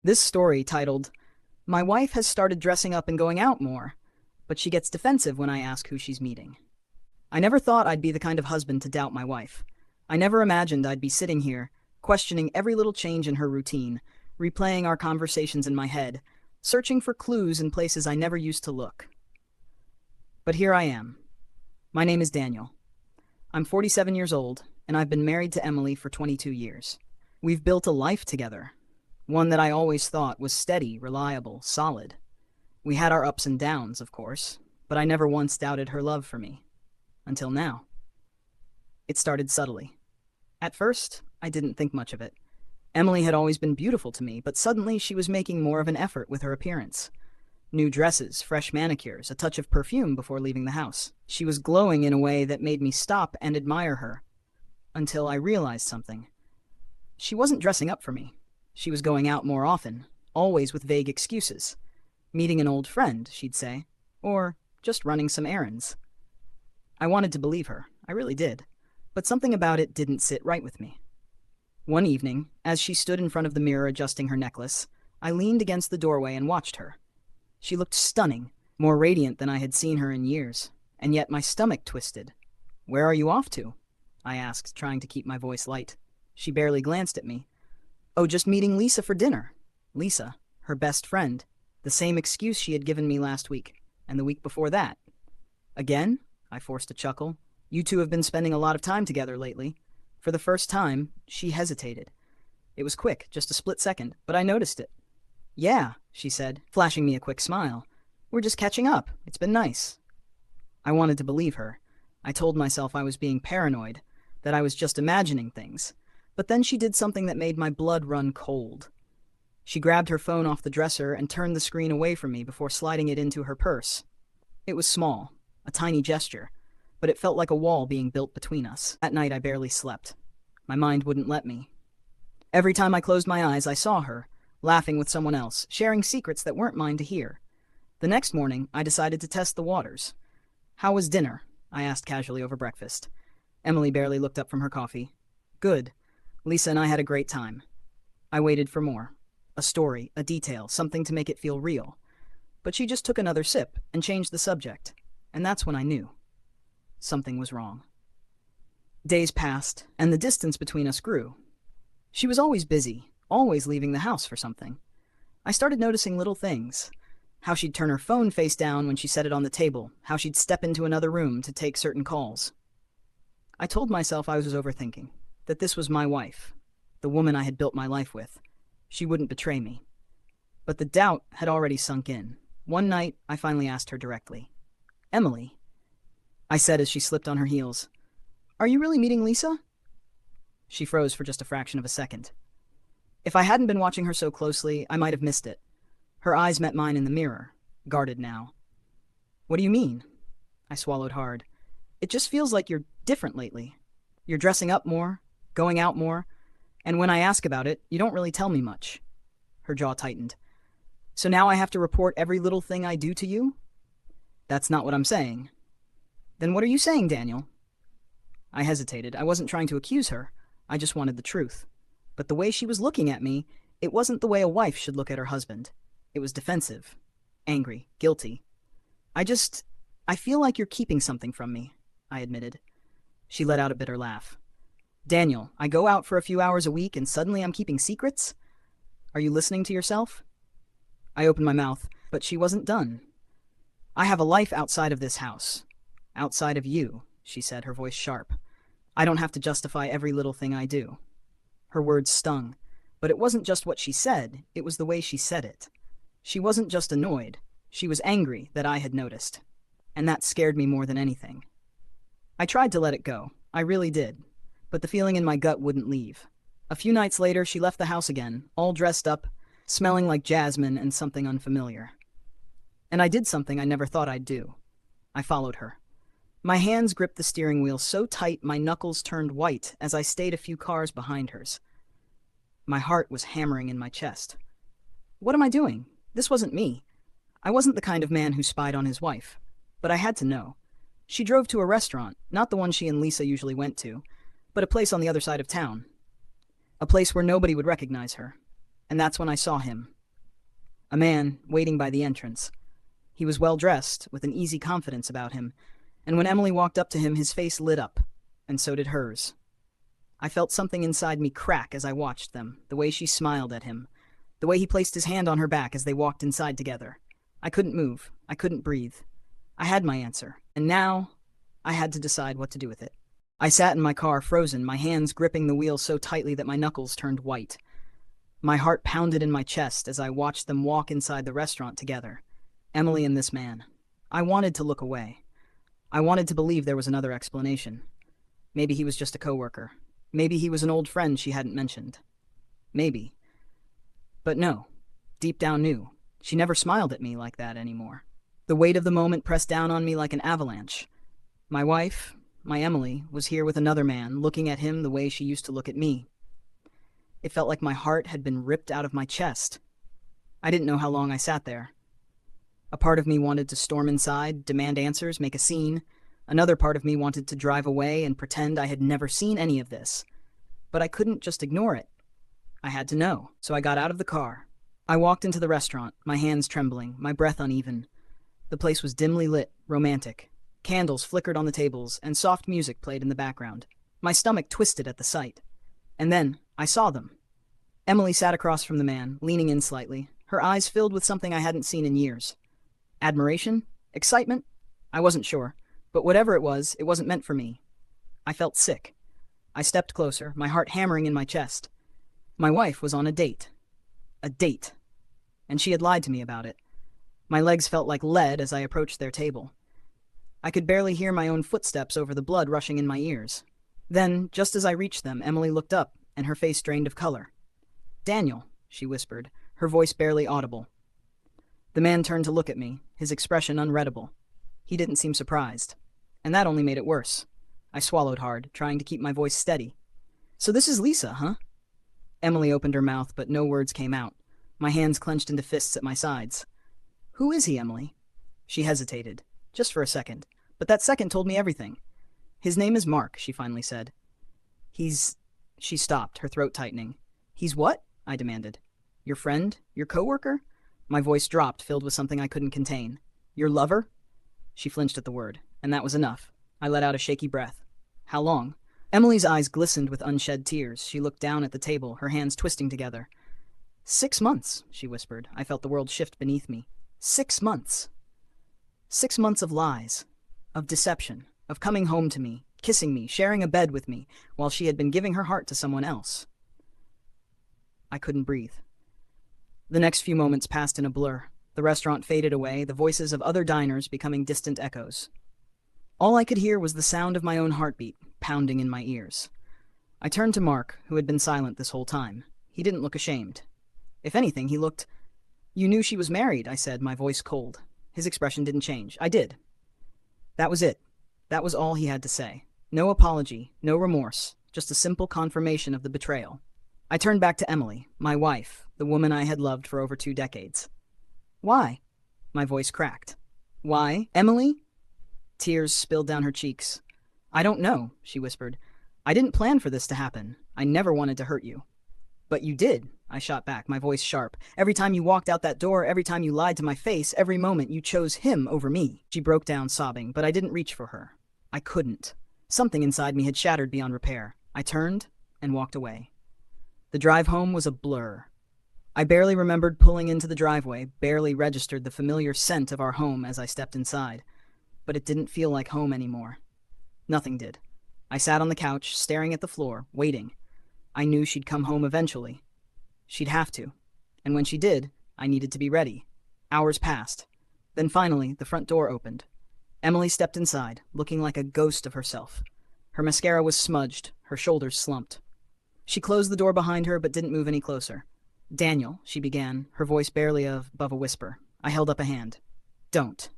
This story, titled, "My Wife Has Started Dressing Up and Going Out More, but She Gets Defensive When I Ask Who She's Meeting." I never thought I'd be the kind of husband to doubt my wife. I never imagined I'd be sitting here, questioning every little change in her routine, replaying our conversations in my head, searching for clues in places I never used to look. But here I am. My name is Daniel. I'm 47 years old, and I've been married to Emily for 22 years. We've built a life together, one that I always thought was steady, reliable, solid. We had our ups and downs, of course, but I never once doubted her love for me. Until now. It started subtly. At first, I didn't think much of it. Emily had always been beautiful to me, but suddenly she was making more of an effort with her appearance. New dresses, fresh manicures, a touch of perfume before leaving the house. She was glowing in a way that made me stop and admire her. Until I realized something. She wasn't dressing up for me. She was going out more often, always with vague excuses. Meeting an old friend, she'd say, or just running some errands. I wanted to believe her, I really did, but something about it didn't sit right with me. One evening, as she stood in front of the mirror adjusting her necklace, I leaned against the doorway and watched her. She looked stunning, more radiant than I had seen her in years, and yet my stomach twisted. "Where are you off to?" I asked, trying to keep my voice light. She barely glanced at me. "Oh, just meeting Lisa for dinner." Lisa, her best friend, the same excuse she had given me last week, and the week before that. "Again?" I forced a chuckle. "You two have been spending a lot of time together lately." For the first time, she hesitated. It was quick, just a split second, but I noticed it. "Yeah," she said, flashing me a quick smile. "We're just catching up. It's been nice." I wanted to believe her. I told myself I was being paranoid, that I was just imagining things. But then she did something that made my blood run cold. She grabbed her phone off the dresser and turned the screen away from me before sliding it into her purse. It was small, a tiny gesture, but it felt like a wall being built between us. That night I barely slept. My mind wouldn't let me. Every time I closed my eyes, I saw her, laughing with someone else, sharing secrets that weren't mine to hear. The next morning, I decided to test the waters. "How was dinner?" I asked casually over breakfast. Emily barely looked up from her coffee. "Good. Lisa and I had a great time." I waited for more. A story, a detail, something to make it feel real. But she just took another sip and changed the subject. And that's when I knew. Something was wrong. Days passed, and the distance between us grew. She was always busy, always leaving the house for something. I started noticing little things. How she'd turn her phone face down when she set it on the table, how she'd step into another room to take certain calls. I told myself I was overthinking, that this was my wife, the woman I had built my life with. She wouldn't betray me. But the doubt had already sunk in. One night, I finally asked her directly. "Emily," I said as she slipped on her heels, "are you really meeting Lisa?" She froze for just a fraction of a second. If I hadn't been watching her so closely, I might have missed it. Her eyes met mine in the mirror, guarded now. "What do you mean?" I swallowed hard. "It just feels like you're different lately. You're dressing up more, going out more, and when I ask about it, you don't really tell me much." Her jaw tightened. "So now I have to report every little thing I do to you?" "That's not what I'm saying." "Then what are you saying, Daniel?" I hesitated. I wasn't trying to accuse her. I just wanted the truth. But the way she was looking at me, it wasn't the way a wife should look at her husband. It was defensive, angry, guilty. I feel like you're keeping something from me," I admitted. She let out a bitter laugh. "Daniel, I go out for a few hours a week and suddenly I'm keeping secrets? Are you listening to yourself?" I opened my mouth, but she wasn't done. "I have a life outside of this house. Outside of you," she said, her voice sharp. "I don't have to justify every little thing I do." Her words stung, but it wasn't just what she said, it was the way she said it. She wasn't just annoyed, she was angry that I had noticed. And that scared me more than anything. I tried to let it go, I really did, but the feeling in my gut wouldn't leave. A few nights later, she left the house again, all dressed up, smelling like jasmine and something unfamiliar. And I did something I never thought I'd do. I followed her. My hands gripped the steering wheel so tight my knuckles turned white as I stayed a few cars behind hers. My heart was hammering in my chest. What am I doing? This wasn't me. I wasn't the kind of man who spied on his wife. But I had to know. She drove to a restaurant, not the one she and Lisa usually went to, but a place on the other side of town. A place where nobody would recognize her. And that's when I saw him. A man waiting by the entrance. He was well dressed, with an easy confidence about him, and when Emily walked up to him, his face lit up, and so did hers. I felt something inside me crack as I watched them, the way she smiled at him, the way he placed his hand on her back as they walked inside together. I couldn't move. I couldn't breathe. I had my answer, and now I had to decide what to do with it. I sat in my car, frozen, my hands gripping the wheel so tightly that my knuckles turned white. My heart pounded in my chest as I watched them walk inside the restaurant together. Emily and this man. I wanted to look away. I wanted to believe there was another explanation. Maybe he was just a coworker. Maybe he was an old friend she hadn't mentioned. Maybe. But no. Deep down knew. She never smiled at me like that anymore. The weight of the moment pressed down on me like an avalanche. My wife, my Emily, was here with another man, looking at him the way she used to look at me. It felt like my heart had been ripped out of my chest. I didn't know how long I sat there. A part of me wanted to storm inside, demand answers, make a scene. Another part of me wanted to drive away and pretend I had never seen any of this. But I couldn't just ignore it. I had to know, so I got out of the car. I walked into the restaurant, my hands trembling, my breath uneven. The place was dimly lit, romantic. Candles flickered on the tables, and soft music played in the background. My stomach twisted at the sight. And then I saw them. Emily sat across from the man, leaning in slightly, her eyes filled with something I hadn't seen in years. Admiration? Excitement? I wasn't sure, but whatever it wasn't meant for me. I felt sick. I stepped closer, my heart hammering in my chest. My wife was on a date. A date. And she had lied to me about it. My legs felt like lead as I approached their table. I could barely hear my own footsteps over the blood rushing in my ears. Then, just as I reached them, Emily looked up, and her face drained of color. "Daniel," she whispered, her voice barely audible. The man turned to look at me, his expression unreadable. He didn't seem surprised. And that only made it worse. I swallowed hard, trying to keep my voice steady. "So this is Lisa, huh?" Emily opened her mouth, but no words came out. My hands clenched into fists at my sides. "Who is he, Emily?" She hesitated, just for a second, but that second told me everything. "His name is Mark," she finally said. "He's—" She stopped, her throat tightening. "He's what?" I demanded. "Your friend? Your coworker?" My voice dropped, filled with something I couldn't contain. "Your lover?" She flinched at the word, and that was enough. I let out a shaky breath. "How long?" Emily's eyes glistened with unshed tears. She looked down at the table, her hands twisting together. 6 months, she whispered. I felt the world shift beneath me. 6 months. 6 months of lies, of deception, of coming home to me, kissing me, sharing a bed with me, while she had been giving her heart to someone else. I couldn't breathe. The next few moments passed in a blur. The restaurant faded away, the voices of other diners becoming distant echoes. All I could hear was the sound of my own heartbeat, pounding in my ears. I turned to Mark, who had been silent this whole time. He didn't look ashamed. If anything, he looked— "You knew she was married," I said, my voice cold. His expression didn't change. "I did." That was it. That was all he had to say. No apology, no remorse, just a simple confirmation of the betrayal. I turned back to Emily, my wife, the woman I had loved for over 2 decades. "Why?" My voice cracked. "Why, Emily?" Tears spilled down her cheeks. "I don't know," she whispered. "I didn't plan for this to happen. I never wanted to hurt you." "But you did," I shot back, my voice sharp. "Every time you walked out that door, every time you lied to my face, every moment you chose him over me." She broke down sobbing, but I didn't reach for her. I couldn't. Something inside me had shattered beyond repair. I turned and walked away. The drive home was a blur. I barely remembered pulling into the driveway, barely registered the familiar scent of our home as I stepped inside. But it didn't feel like home anymore. Nothing did. I sat on the couch, staring at the floor, waiting. I knew she'd come home eventually. She'd have to. And when she did, I needed to be ready. Hours passed. Then finally, the front door opened. Emily stepped inside, looking like a ghost of herself. Her mascara was smudged, her shoulders slumped. She closed the door behind her but didn't move any closer. "Daniel," she began, her voice barely above a whisper. I held up a hand. "Don't."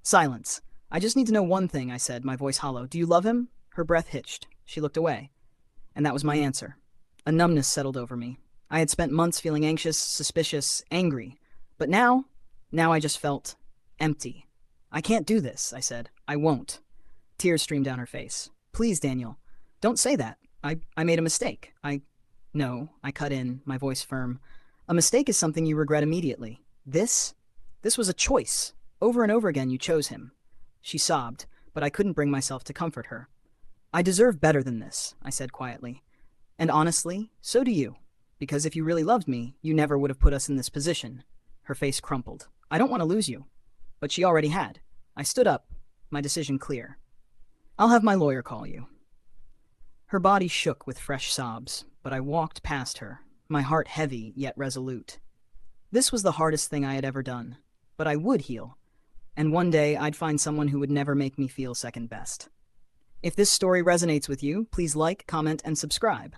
Silence. "I just need to know one thing," I said, my voice hollow. "Do you love him?" Her breath hitched. She looked away. And that was my answer. A numbness settled over me. I had spent months feeling anxious, suspicious, angry. But now I just felt empty. "I can't do this," I said. "I won't." Tears streamed down her face. "Please, Daniel, don't say that. I made a mistake. No," I cut in, my voice firm. A mistake is something you regret immediately. This was a choice. Over and over again, you chose him. She sobbed, but I couldn't bring myself to comfort her. I deserve better than this, I said quietly. And honestly, so do you. Because if you really loved me, you never would have put us in this position. Her face crumpled. I don't want to lose you. But she already had. I stood up, my decision clear. I'll have my lawyer call you. Her body shook with fresh sobs, but I walked past her, my heart heavy yet resolute. This was the hardest thing I had ever done, but I would heal, and one day I'd find someone who would never make me feel second best. If this story resonates with you, please like, comment, and subscribe.